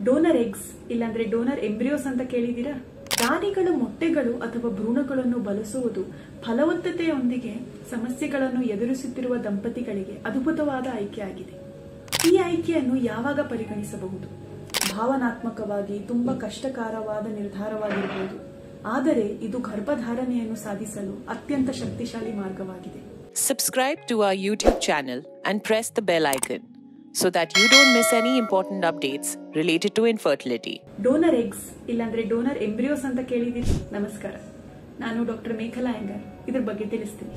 Donor eggs ಇಲ್ಲಾಂದ್ರೆ donor embryos ಅಂತ ಕೇಳಿದೀರಾ? ದಾನಿಗಳ ಮೊಟ್ಟೆಗಳು ಅಥವಾ ಭ್ರೂಣಗಳನ್ನು ಬಳಸುವುದು ಫಲವತ್ತತೆಯೊಂದಿಗೆ ಸಮಸ್ಯೆಗಳನ್ನು ಎದುರಿಸುತ್ತಿರುವ ದಂಪತಿಗಳಿಗೆ ಅದ್ಭುತವಾದ ಆಯ್ಕೆಯಾಗಿದೆ. ಈ ಆಯ್ಕೆಯನ್ನು ಯಾವಾಗ ಪರಿಗಣಿಸಬಹುದು? ಭಾವನಾತ್ಮಕವಾಗಿ ತುಂಬಾ ಕಷ್ಟಕರವಾದ ನಿರ್ಧಾರವಾಗಿರಬಹುದು, ಆದರೆ ಇದು ಗರ್ಭಧಾರಣೆಯನ್ನು ಸಾಧಿಸಲು ಅತ್ಯಂತ ಶಕ್ತಿಶಾಲಿ ಮಾರ್ಗವಾಗಿದೆ. Subscribe to our YouTube channel and press the bell icon so that you don't miss any important updates related to infertility. Donor eggs ಇಲ್ಲಾಂದ್ರೆ ಡೋನರ್ ಎಂಬ್ರಿಯೋಸ್ ಅಂತ ಕೇಳಿದೀರಿ? ನಮಸ್ಕಾರ, ನಾನು ಡಾಕ್ಟರ್ ಮೇಖಲಾ ಅಯ್ಯಂಗಾರ್. ಇದ್ರ ಬಗ್ಗೆ ತಿಳಿಸ್ತೀನಿ.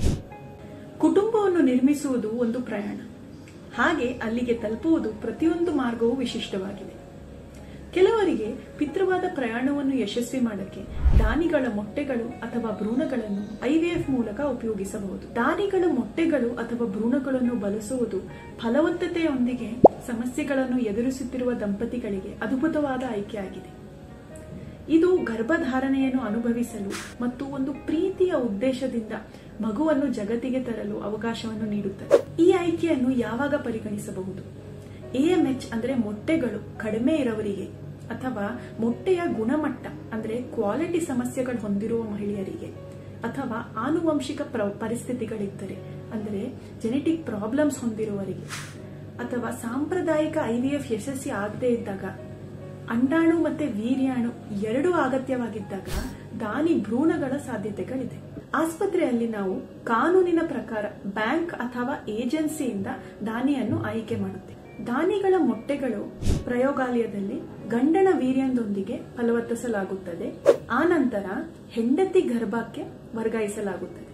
ಕುಟುಂಬವನ್ನು ನಿರ್ಮಿಸುವುದು ಒಂದು ಪ್ರಯಾಣ, ಹಾಗೆ ಅಲ್ಲಿಗೆ ತಲುಪುವುದು ಪ್ರತಿಯೊಂದು ಮಾರ್ಗವೂ ವಿಶಿಷ್ಟವಾಗಿದೆ. ಕೆಲವರಿಗೆ ಪಿತೃವಾದ ಪ್ರಯಾಣವನ್ನು ಯಶಸ್ವಿ ಮಾಡಕ್ಕೆ ದಾನಿಗಳ ಮೊಟ್ಟೆಗಳು ಅಥವಾ ಭ್ರೂಣಗಳನ್ನು ಐವಿಎಫ್ ಮೂಲಕ ಉಪಯೋಗಿಸಬಹುದು. ದಾನಿಗಳ ಮೊಟ್ಟೆಗಳು ಅಥವಾ ಭ್ರೂಣಗಳನ್ನು ಬಳಸುವುದು ಫಲವತ್ತತೆಯೊಂದಿಗೆ ಸಮಸ್ಯೆಗಳನ್ನು ಎದುರಿಸುತ್ತಿರುವ ದಂಪತಿಗಳಿಗೆ ಅದ್ಭುತವಾದ ಆಯ್ಕೆಯಾಗಿದೆ. ಇದು ಗರ್ಭಧಾರಣೆಯನ್ನು ಅನುಭವಿಸಲು ಮತ್ತು ಒಂದು ಪ್ರೀತಿಯ ಉದ್ದೇಶದಿಂದ ಮಗುವನ್ನು ಜಗತ್ತಿಗೆ ತರಲು ಅವಕಾಶವನ್ನು ನೀಡುತ್ತದೆ. ಈ ಆಯ್ಕೆಯನ್ನು ಯಾವಾಗ ಪರಿಗಣಿಸಬಹುದು? AMH ಅಂದ್ರೆ ಮೊಟ್ಟೆಗಳು ಕಡಿಮೆ ಇರುವವರಿಗೆ ಅಥವಾ ಮೊಟ್ಟೆಯ ಗುಣಮಟ್ಟ ಅಂದ್ರೆ ಕ್ವಾಲಿಟಿ ಸಮಸ್ಯೆಗಳು ಹೊಂದಿರುವ ಮಹಿಳೆಯರಿಗೆ ಅಥವಾ ಆನುವಂಶಿಕ ಪರಿಸ್ಥಿತಿಗಳಿದ್ದರೆ ಅಂದ್ರೆ ಜೆನೆಟಿಕ್ ಪ್ರಾಬ್ಲಮ್ಸ್ ಹೊಂದಿರುವವರಿಗೆ ಅಥವಾ ಸಾಂಪ್ರದಾಯಿಕ IVF ಯಶಸ್ವಿ ಆಗದೇ ಇದ್ದಾಗ ಅಂಡಾಣು ಮತ್ತೆ ವೀರ್ಯಾಣು ಎರಡೂ ಅಗತ್ಯವಾಗಿದ್ದಾಗ ದಾನಿ ಭ್ರೂಣಗಳ ಸಾಧ್ಯತೆಗಳಿದೆ. ಆಸ್ಪತ್ರೆಯಲ್ಲಿ ನಾವು ಕಾನೂನಿನ ಪ್ರಕಾರ ಬ್ಯಾಂಕ್ ಅಥವಾ ಏಜೆನ್ಸಿಯಿಂದ ದಾನಿಯನ್ನು ಆಯ್ಕೆ ಮಾಡುತ್ತೇವೆ. ದಾನಿಗಳ ಮೊಟ್ಟೆಗಳು ಪ್ರಯೋಗಾಲಯದಲ್ಲಿ ಗಂಡನ ವೀರ್ಯದೊಂದಿಗೆ ಫಲವತ್ತಿಸಲಾಗುತ್ತದೆ. ಆನಂತರ ಹೆಂಡತಿ ಗರ್ಭಕ್ಕೆ ವರ್ಗಾಯಿಸಲಾಗುತ್ತದೆ.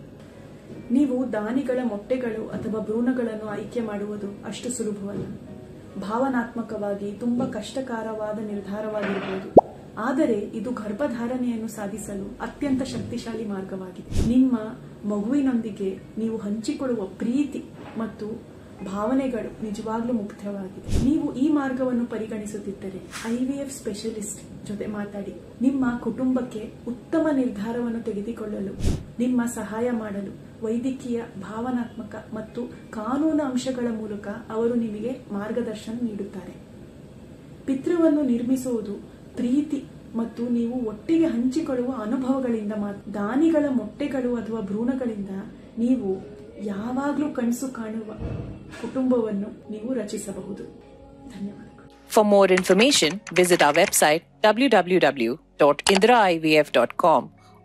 ನೀವು ದಾನಿಗಳ ಮೊಟ್ಟೆಗಳು ಅಥವಾ ಭ್ರೂಣಗಳನ್ನು ಆಯ್ಕೆ ಮಾಡುವುದು ಅಷ್ಟು ಸುಲಭವಲ್ಲ. ಭಾವನಾತ್ಮಕವಾಗಿ ತುಂಬಾ ಕಷ್ಟಕರವಾದ ನಿರ್ಧಾರವಾಗಿರಬಹುದು, ಆದರೆ ಇದು ಗರ್ಭಧಾರಣೆಯನ್ನು ಸಾಧಿಸಲು ಅತ್ಯಂತ ಶಕ್ತಿಶಾಲಿ ಮಾರ್ಗವಾಗಿದೆ. ನಿಮ್ಮ ಮಗುವಿನೊಂದಿಗೆ ನೀವು ಹಂಚಿಕೊಳ್ಳುವ ಪ್ರೀತಿ ಮತ್ತು ಭಾವನೆಗಳು ನಿಜವಾಗ್ಲೂ ಮುಖ್ಯವಾಗಿದೆ. ನೀವು ಈ ಮಾರ್ಗವನ್ನು ಪರಿಗಣಿಸುತ್ತಿದ್ದರೆ IVF ಸ್ಪೆಷಲಿಸ್ಟ್ ಜೊತೆ ಮಾತಾಡಿ. ನಿಮ್ಮ ಕುಟುಂಬಕ್ಕೆ ಉತ್ತಮ ನಿರ್ಧಾರವನ್ನು ತೆಗೆದುಕೊಳ್ಳಲು ನಿಮ್ಮ ಸಹಾಯ ಮಾಡಲು ವೈದ್ಯಕೀಯ, ಭಾವನಾತ್ಮಕ ಮತ್ತು ಕಾನೂನು ಅಂಶಗಳ ಮೂಲಕ ಅವರು ನಿಮಗೆ ಮಾರ್ಗದರ್ಶನ ನೀಡುತ್ತಾರೆ. ಪಿತೃವನ್ನು ನಿರ್ಮಿಸುವುದು ಪ್ರೀತಿ ಮತ್ತು ನೀವು ಒಟ್ಟಿಗೆ ಹಂಚಿಕೊಳ್ಳುವ ಅನುಭವಗಳಿಂದ ಮಾತ್ರ. ದಾನಿಗಳ ಮೊಟ್ಟೆಗಳು ಅಥವಾ ಭ್ರೂಣಗಳಿಂದ ನೀವು ಯಾವಾಗಲೂ ಕನಸು ಕಾಣುವ ಕುಟುಂಬವನ್ನು ನೀವು ರಚಿಸಬಹುದು. ಧನ್ಯವಾದಗಳು. For more information, visit our website www.indraivf.com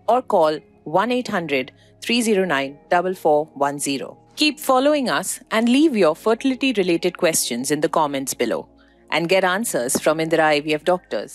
or call 1-800-309-4410. Keep following us and leave your fertility related questions in the comments below and get answers from Indira IVF doctors.